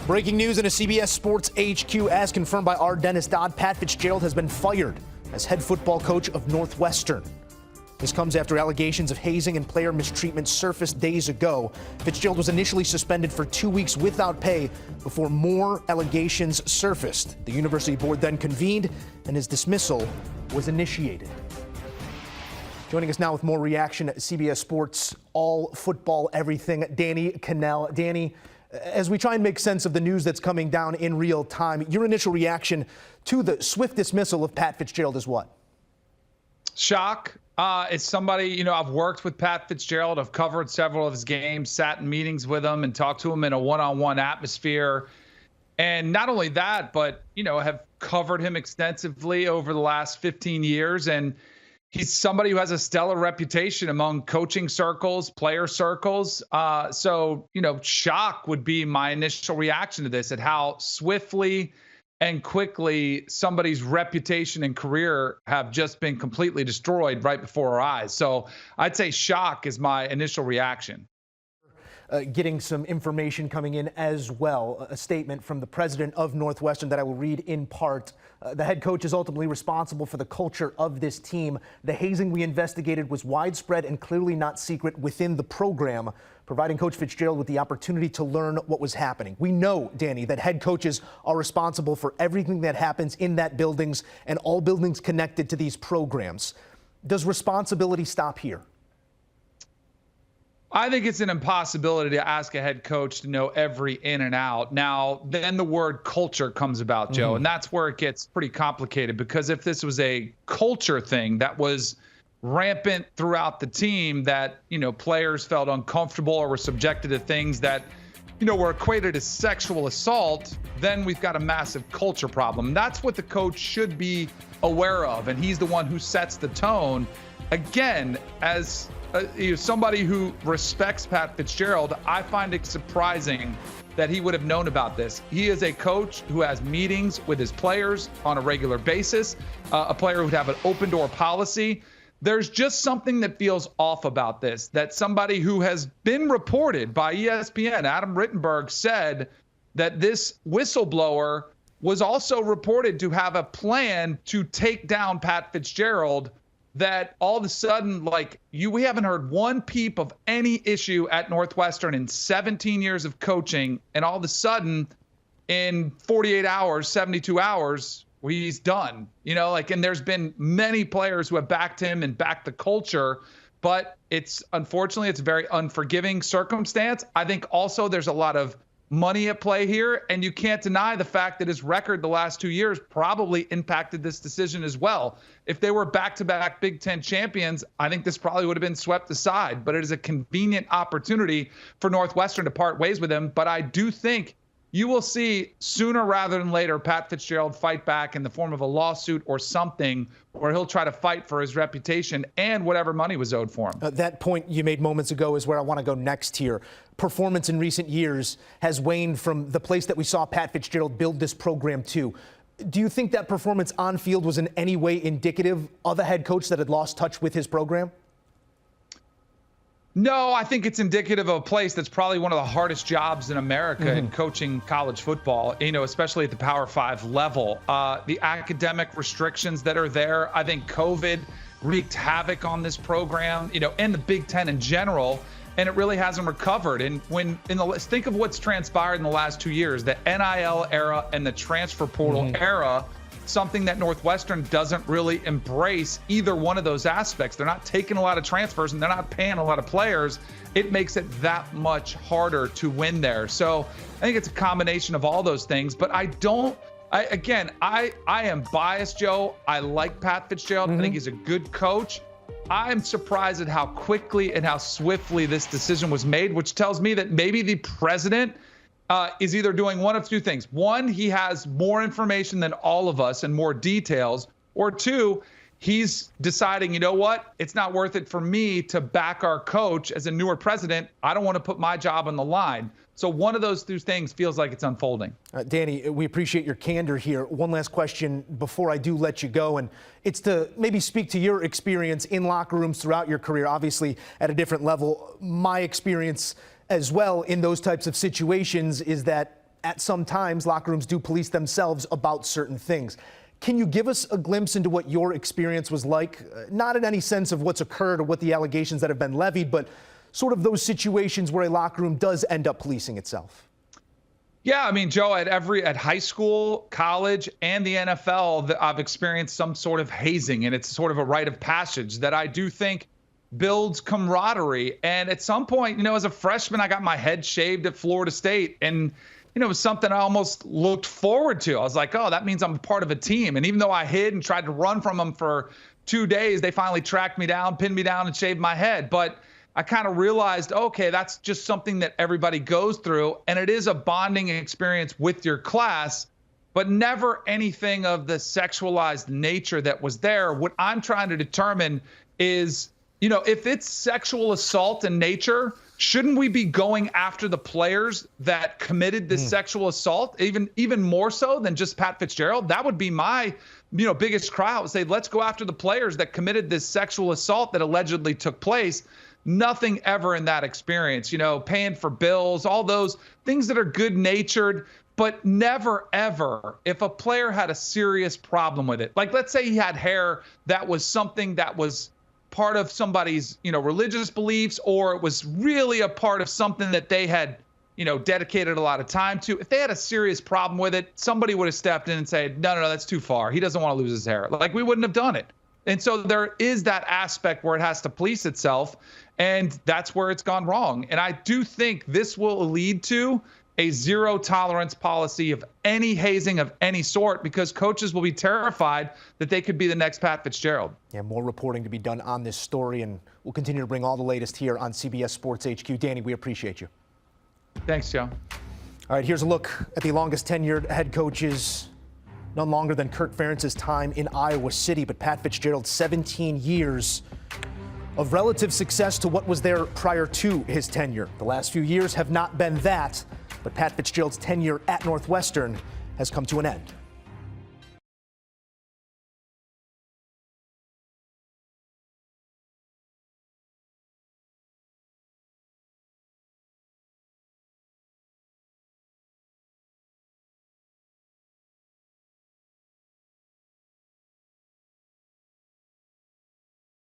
Breaking news in a CBS Sports HQ, as confirmed by our Dennis Dodd, Pat Fitzgerald has been fired as head football coach of Northwestern. This comes after allegations of hazing and player mistreatment surfaced days ago. Fitzgerald was initially suspended for 2 weeks without pay before more allegations surfaced. The university board then convened and his dismissal was initiated. Joining us now with more reaction at CBS Sports, all football, everything, Danny Kannell. Danny, as we try and make sense of the news that's coming down in real time, your initial reaction to the swift dismissal of Pat Fitzgerald is what? Shock. It's somebody, I've worked with Pat Fitzgerald. I've covered several of his games, sat in meetings with him and talked to him in a one-on-one atmosphere. And not only that, but, have covered him extensively over the last 15 years. And he's somebody who has a stellar reputation among coaching circles, player circles. So, shock would be my initial reaction to this, at how swiftly and quickly somebody's reputation and career have just been completely destroyed right before our eyes. So I'd say shock is my initial reaction. Getting some information coming in as well, a statement from the president of Northwestern that I will read in part. The head coach is ultimately responsible for the culture of this team. The hazing we investigated was widespread and clearly not secret within the program, providing Coach Fitzgerald with the opportunity to learn what was happening. We know, Danny, that head coaches are responsible for everything that happens in that buildings and all buildings connected to these programs. Does responsibility stop here? I think it's an impossibility to ask a head coach to know every in and out. Now, then the word culture comes about, Joe, and that's where it gets pretty complicated, because if this was a culture thing that was rampant throughout the team, that, players felt uncomfortable or were subjected to things that, were equated as sexual assault, then we've got a massive culture problem. That's what the coach should be aware of, and he's the one who sets the tone. Again, as somebody who respects Pat Fitzgerald, I find it surprising that he would have known about this. He is a coach who has meetings with his players on a regular basis, a player who would have an open door policy. There's just something that feels off about this, that somebody who has been reported by ESPN, Adam Rittenberg, said that this whistleblower was also reported to have a plan to take down Pat Fitzgerald, that all of a sudden, we haven't heard one peep of any issue at Northwestern in 17 years of coaching, and all of a sudden, in 48 hours, 72 hours, he's done. And there's been many players who have backed him and backed the culture, but unfortunately, it's a very unforgiving circumstance. I think also there's a lot of money at play here, and you can't deny the fact that his record the last 2 years probably impacted this decision as well. If they were back-to-back Big Ten champions, I think this probably would have been swept aside, but it is a convenient opportunity for Northwestern to part ways with him. But I do think you will see sooner rather than later Pat Fitzgerald fight back in the form of a lawsuit or something, where he'll try to fight for his reputation and whatever money was owed for him. That point you made moments ago is where I want to go next here. Performance in recent years has waned from the place that we saw Pat Fitzgerald build this program to. Do you think that performance on field was in any way indicative of a head coach that had lost touch with his program? No, I think it's indicative of a place that's probably one of the hardest jobs in America in coaching college football, especially at the Power 5 level. The academic restrictions that are there, I think COVID wreaked havoc on this program, and the Big Ten in general, and it really hasn't recovered. And think of what's transpired in the last 2 years, the NIL era and the transfer portal era, something that Northwestern doesn't really embrace either one of those aspects. They're not taking a lot of transfers and they're not paying a lot of players. It makes it that much harder to win there. So I think it's a combination of all those things, but I am biased, Joe. I like Pat Fitzgerald. I think he's a good coach. I'm surprised at how quickly and how swiftly this decision was made, which tells me that maybe the president is either doing one of two things. One, he has more information than all of us and more details. Or two, he's deciding, it's not worth it for me to back our coach as a newer president. I don't want to put my job on the line. So one of those two things feels like it's unfolding. Danny, we appreciate your candor here. One last question before I do let you go, and it's to maybe speak to your experience in locker rooms throughout your career, obviously at a different level. My experience as well in those types of situations is that at some times locker rooms do police themselves about certain things. Can you give us a glimpse into what your experience was like? Not in any sense of what's occurred or what the allegations that have been levied, but sort of those situations where a locker room does end up policing itself. Yeah, I mean, Joe, at high school, college, and the NFL, I've experienced some sort of hazing, and it's sort of a rite of passage that I do think builds camaraderie. And at some point, as a freshman, I got my head shaved at Florida State, and it was something I almost looked forward to. I was like, oh, that means I'm a part of a team. And even though I hid and tried to run from them for 2 days, they finally tracked me down, pinned me down, and shaved my head. But I kind of realized, okay, that's just something that everybody goes through, and it is a bonding experience with your class, but never anything of the sexualized nature that was there. What I'm trying to determine is, if it's sexual assault in nature, shouldn't we be going after the players that committed this sexual assault, even more so than just Pat Fitzgerald? That would be my biggest cry out, say, let's go after the players that committed this sexual assault that allegedly took place. Nothing ever in that experience, paying for bills, all those things that are good-natured, but never, ever, if a player had a serious problem with it. Like, let's say he had hair that was something that was part of somebody's, religious beliefs, or it was really a part of something that they had, dedicated a lot of time to. If they had a serious problem with it, somebody would have stepped in and said, no, that's too far. He doesn't want to lose his hair. Like, we wouldn't have done it. And so there is that aspect where it has to police itself, and that's where it's gone wrong. And I do think this will lead to a zero tolerance policy of any hazing of any sort, because coaches will be terrified that they could be the next Pat Fitzgerald. Yeah, more reporting to be done on this story, and we'll continue to bring all the latest here on CBS Sports HQ. Danny, we appreciate you. Thanks, Joe. All right, here's a look at the longest tenured head coaches. None longer than Kirk Ferentz's time in Iowa City, but Pat Fitzgerald's 17 years of relative success to what was there prior to his tenure. The last few years have not been that, but Pat Fitzgerald's tenure at Northwestern has come to an end.